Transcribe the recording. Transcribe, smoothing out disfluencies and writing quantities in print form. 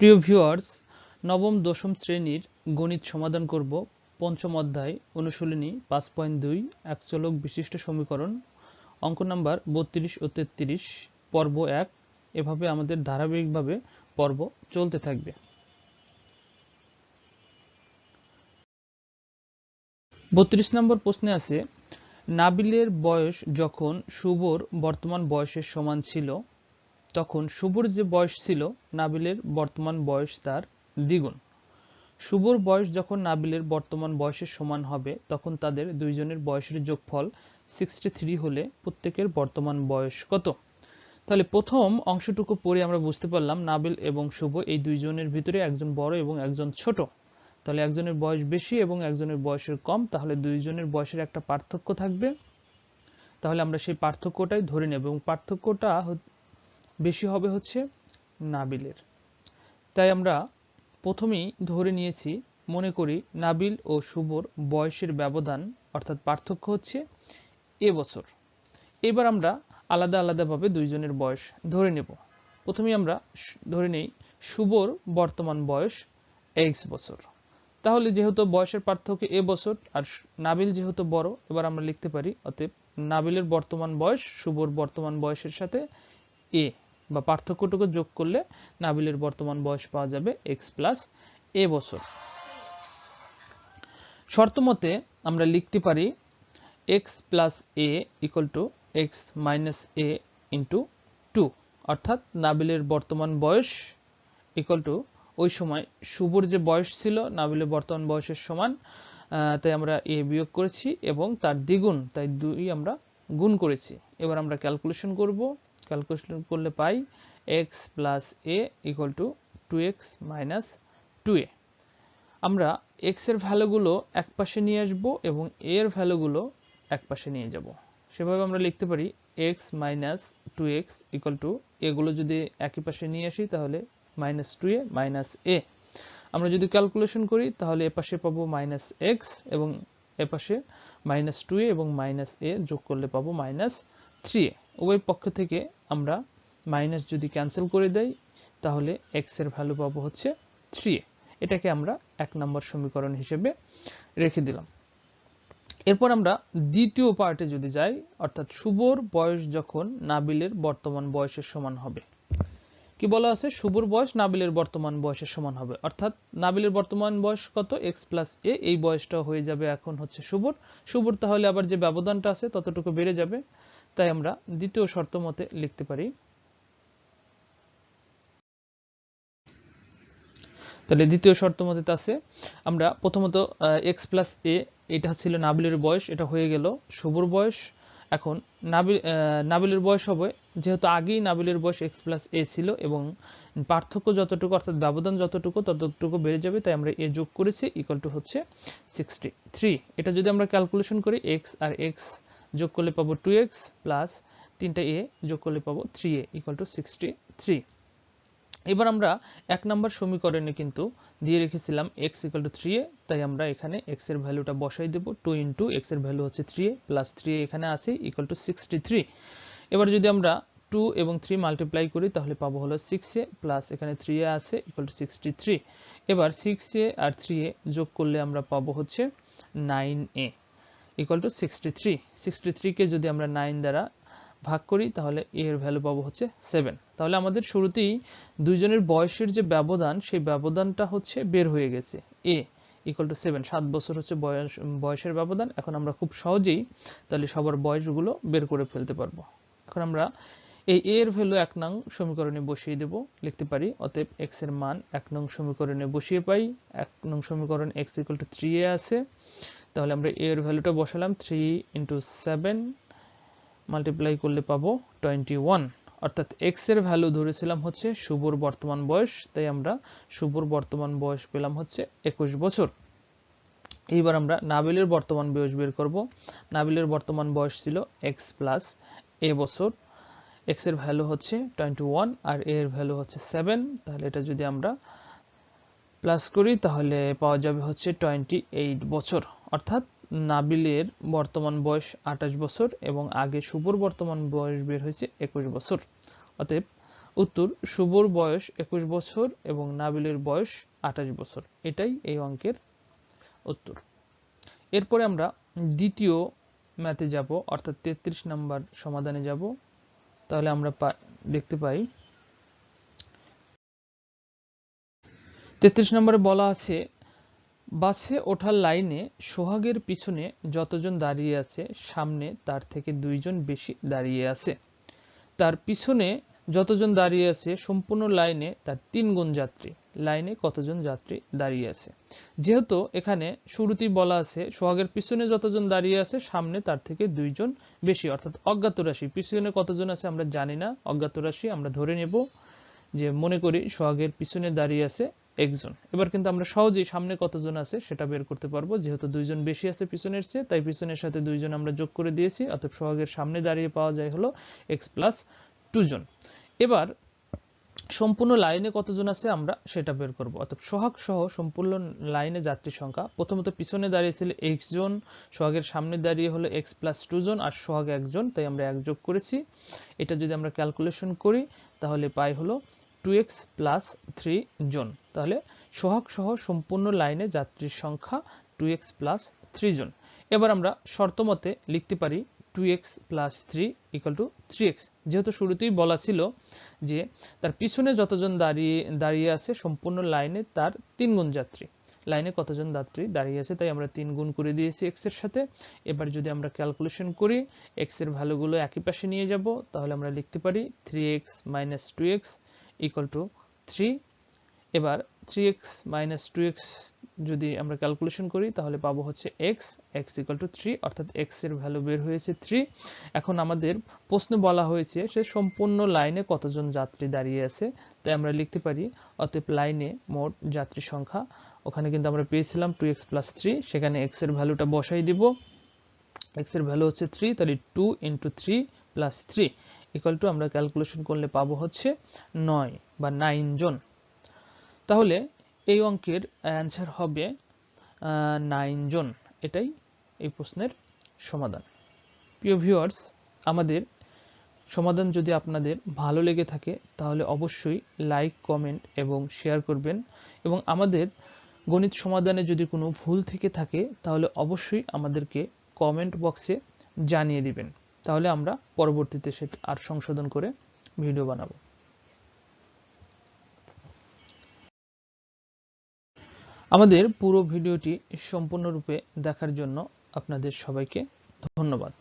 প্রিয় ভিউয়ার্স, নবম দশম শ্রেণীর গণিত সমাধান করব পঞ্চম অধ্যায় অনুশীলনী 5.2 এক চলক বিশিষ্ট সমীকরণ, অঙ্ক নাম্বার 32 ও 33, পর্ব 1। এভাবে আমাদের ধারাবাহিকভাবে পর্ব চলতে থাকবে। 32 নম্বর প্রশ্নে আছে, নাবিলের বয়স যখন শুভর বর্তমান বয়সের সমান ছিল, তখন শুভর যে বয়স ছিল নাবিলের বর্তমান বয়স তার দ্বিগুণ। শুভর বয়স যখন নাবিলের বর্তমান বয়সের সমান হবে, তখন তাদের দুইজনের বয়সের যোগফল 63 হলে প্রত্যেকের বর্তমান বয়স কত? তাহলে প্রথম অংশটুকু পড়ে আমরা বুঝতে পারলাম নাবিল এবং শুভ এই দুইজনের ভিতরে একজন বড় এবং একজন ছোট। তাহলে একজনের বয়স বেশি এবং একজনের বয়সের কম, তাহলে দুইজনের বয়সের একটা পার্থক্য থাকবে। তাহলে আমরা সেই পার্থক্যটাই ধরে নেব এবং পার্থক্যটা বেশি হবে হচ্ছে নাবিলের। তাই আমরা প্রথমেই ধরে নিয়েছি, মনে করি নাবিল ও শুভর বয়সের ব্যবধান অর্থাৎ পার্থক্য হচ্ছে এ বছর। এবার আমরা আলাদা আলাদাভাবে দুইজনের বয়স ধরে নেব। প্রথমেই আমরা ধরে নেই শুভর বর্তমান বয়স x বছর। তাহলে যেহেতু বয়সের পার্থক্য এ বছর আর নাবিল যেহেতু বড়, এবার আমরা লিখতে পারি অতএব নাবিলের বর্তমান বয়স শুভর বর্তমান বয়সের সাথে এ বা পার্থক্যটুকু যোগ করলে নাবিলের বর্তমান বয়স পাওয়া যাবে x প্লাস এ বছর। শর্ত মতে আমরা লিখতে পারি x plus A equal to x minus A into 2, অর্থাৎ নাবিলের বর্তমান বয়স ইকুয়াল টু ওই সময় শুভর যে বয়স ছিল নাবিলের বর্তমান বয়সের সমান, তাই আমরা এ বিয়োগ করেছি এবং তার দ্বিগুণ, তাই 2 আমরা গুণ করেছি। এবার আমরা ক্যালকুলেশন করব। ক্যালকুলেশন করলে পাই x plus A equal to 2x minus 2a। আমরা x এর ভ্যালুগুলো এক পাশে নিয়ে আসব এবং a এর ভ্যালুগুলো এক পাশে নিয়ে যাব। সেভাবে আমরা লিখতে পারি x minus 2x equal to, এগুলো যদি একই পাশে নিয়ে আসি তাহলে মাইনাস 2a মাইনাস a। আমরা যদি ক্যালকুলেশন করি তাহলে এ পাশে পাবো মাইনাস x এবং এ পাশে মাইনাস 2a এবং মাইনাস a যোগ করলে পাবো মাইনাস 3a। উভয় পক্ষ থেকে আমরা মাইনাস যদি ক্যান্সেল করে দেই তাহলে x এর ভ্যালু পাবো হচ্ছে 3a। এটাকে আমরা 1 নম্বর সমীকরণ হিসেবে রেখে দিলাম। এরপর আমরা দ্বিতীয় পার্টে যদি যাই, অর্থাৎ শুভর বয়স যখন নাবিলের বর্তমান বয়সের সমান হবে। কি বলা আছে? শুভর বয়স নাবিলের বর্তমান বয়সের সমান হবে, অর্থাৎ নাবিলের বর্তমান বয়স কত? x প্লাস এ, এই বয়সটা হয়ে যাবে এখন হচ্ছে শুভর, তাহলে আবার যে ব্যবধানটা আছে ততটুকু বেড়ে যাবে। তাই আমরা দ্বিতীয় শর্ত মতে লিখতে পারি, তাহলে দ্বিতীয় শর্ত মতে আছে আমরা প্রথমত x প্লাস এ, এটা ছিল নাবিলের বয়স, এটা হয়ে গেল শুভর বয়স। এখন নাবিলের বয়স হবে, যেহেতু আগেই নাবিলের বয়স x প্লাস এ ছিল এবং পার্থক্য যতটুকু অর্থাৎ ব্যবধান যতটুকু ততটুকু বেড়ে যাবে, তাই আমরা এ যোগ করেছি ইকুয়াল টু হচ্ছে 63। এটা যদি আমরা ক্যালকুলেশন করি x আর x যোগ করলে পাবো 2x প্লাস 3টা a যোগ করলে পাবো 3a ইকুয়াল টু 63। এবার আমরা 1 নম্বর সমীকরণে কিন্তু দিয়ে রেখেছিলাম x ইকুয়াল টু 3a, তাই আমরা এখানে x এর ভ্যালুটা বসাই দেব। 2 ইন্টু x এর ভ্যালু হচ্ছে 3a প্লাস 3a এখানে আছে ইকুয়াল টু 63। এবার যদি আমরা 2 এবং 3 মাল্টিপ্লাই করি তাহলে পাবো হলো 6a প্লাস এখানে 3a আছে ইকুয়াল টু 63। এবার 6a আর 3a যোগ করলে আমরা পাবো হচ্ছে 9a ইকুয়াল টু 63। 63 কে যদি আমরা 9 দ্বারা ভাগ করি তাহলে a এর ভ্যালু পাবো হচ্ছে 7। তাহলে আমাদের শুরুতেই দুইজনের বয়সের যে ব্যবধান, সেই ব্যবধানটা হচ্ছে বের হয়ে গেছে, a ইকুয়াল টু 7, 7 বছর হচ্ছে বয়সের ব্যবধান। এখন আমরা খুব সহজেই তাহলে সবার বয়সগুলো বের করে ফেলতে পারবো। এখন আমরা এই a এর ভ্যালু 1 নং সমীকরণে বসিয়ে দেব, লিখতে পারি অতএব x এর মান 1 নং সমীকরণে বসিয়ে পাই। 1 নং সমীকরণ x ইকুয়াল টু 3a আছে, তাহলে আমরা a এর ভ্যালুটা বসালাম 3 ইন্টু 7 মাল্টিপ্লাই করলে পাবো 21, অর্থাৎ x এর ভ্যালু ধরেছিলাম হচ্ছে শুভর বর্তমান বয়স, তাই আমরা শুভর বর্তমান বয়স পেলাম হচ্ছে 21 বছর। এইবার আমরা নাবিলের বর্তমান বয়স বের করব। নাবিলের বর্তমান বয়স ছিল x প্লাস a বছর, x এর ভ্যালু হচ্ছে 21 আর a এর ভ্যালু হচ্ছে 7, তাহলে এটা যদি আমরা প্লাস করি তাহলে পাওয়া যাবে হচ্ছে 28 বছর, অর্থাৎ নাবিলের বর্তমান বয়স 28 বছর এবং আগে শুভর বর্তমান বয়স বের হয়েছে 21 বছর। অতএব উত্তর, শুভর বয়স 21 বছর এবং নাবিলের বয়স 28 বছর। এটাই এই অঙ্কের উত্তর। এরপরে আমরা দ্বিতীয় ম্যাথে যাব, অর্থাৎ 33 নম্বর সমাধানে যাব। তাহলে আমরা দেখতে পাই 33 নম্বরে বলা আছে, বাসে ওঠার লাইনে সোহাগের পিছনে যতজন দাঁড়িয়ে আছে সামনে তার থেকে 2 জন বেশি দাঁড়িয়ে আছে। তার পিছনে যতজন দাঁড়িয়ে আছে সম্পূর্ণ লাইনে তার 3 গুণ যাত্রী। লাইনে কতজন যাত্রী দাঁড়িয়ে আছে? যেহেতু এখানে শুরুতেই বলা আছে সোহাগের পিছনে যতজন দাঁড়িয়ে আছে সামনে তার থেকে 2 জন বেশি, অর্থাৎ অজ্ঞাত রাশি। পিছনে কতজন আছে আমরা জানি না, অজ্ঞাত রাশি আমরা ধরে নেব যে মনে করি সোহাগের পিছনে দাঁড়িয়ে আছে একজন। এবার কিন্তু আমরা সহজেই সামনে কতজন আছে সেটা বের করতে পারবো। যেহেতু 2 জন বেশি আছে পিছনের চেয়ে, তাই পিছনের সাথে 2 জন আমরা যোগ করে দিয়েছি। অতএব সোহাগের সামনে দাঁড়িয়ে পাওয়া যায় হলো x প্লাস 2 জন। এবার সম্পূর্ণ লাইনে কতজন আছে আমরা সেটা বের করব। অর্থাৎ সোহাগ সহ সম্পূর্ণ লাইনে যাত্রী সংখ্যা, প্রথমত পিছনে দাঁড়িয়েছিল x জন, সোহাগের সামনে দাঁড়িয়ে হলো x প্লাস 2 জন, আর সোহাগ 1 জন, তাই আমরা 1 যোগ করেছি। এটা যদি আমরা ক্যালকুলেশন করি তাহলে পাই হলো 2x প্লাস 3 জন। তাহলে সোহাগ সহ সম্পূর্ণ লাইনে যাত্রীর সংখ্যা 2x প্লাস 3 জন। এবার আমরা শর্ত মতে লিখতে পারি 2x plus 3 equal to 3x। যেহেতু শুরুতেই বলা ছিল যে তার পিছনে যতজন দাঁড়িয়ে আছে সম্পূর্ণ লাইনে তার 3 গুণ যাত্রী। লাইনে কতজন যাত্রী দাঁড়িয়ে আছে, তাই আমরা 3 গুণ করে দিয়েছি x এর সাথে। এবার যদি আমরা ক্যালকুলেশন করি x এর ভ্যালুগুলো একই পাশে নিয়ে যাব, তাহলে আমরা লিখতে পারি 3x minus 2x equal to 3। এবার 3x মাইনাস 2x যদি আমরা ক্যালকুলেশন করি তাহলে পাবো হচ্ছে x ইকুয়াল টু 3, অর্থাৎ x এর ভ্যালু বের হয়েছে 3। এখন আমাদের প্রশ্ন বলা হয়েছে সে সম্পূর্ণ লাইনে কতজন যাত্রী দাঁড়িয়ে আছে, তাই আমরা লিখতে পারি অতএব লাইনে মোট যাত্রী সংখ্যা, ওখানে কিন্তু আমরা পেয়েছিলাম 2x প্লাস 3, সেখানে x এর ভ্যালুটা বসাই দিব। x এর ভ্যালু হচ্ছে 3, তাহলে 2 ইন্টু 3 প্লাস 3 ইকুয়াল টু আমরা ক্যালকুলেশন করলে পাবো হচ্ছে 9 বা 9 জন। তাহলে এই অঙ্কের অ্যান্সার হবে 9 জন। এটাই এই প্রশ্নের সমাধান। প্রিয় ভিউয়ার্স, আমাদের সমাধান যদি আপনাদের ভালো লেগে থাকে তাহলে অবশ্যই লাইক, কমেন্ট এবং শেয়ার করবেন, এবং আমাদের গণিত সমাধানে যদি কোনো ভুল থেকে থাকে তাহলে অবশ্যই আমাদেরকে কমেন্ট বক্সে জানিয়ে দিবেন। তাহলে আমরা পরবর্তীতে সেটা আর সংশোধন করে ভিডিও বানাবো। আমাদের পুরো ভিডিওটি সম্পূর্ণরূপে দেখার জন্য আপনাদের সবাইকে ধন্যবাদ।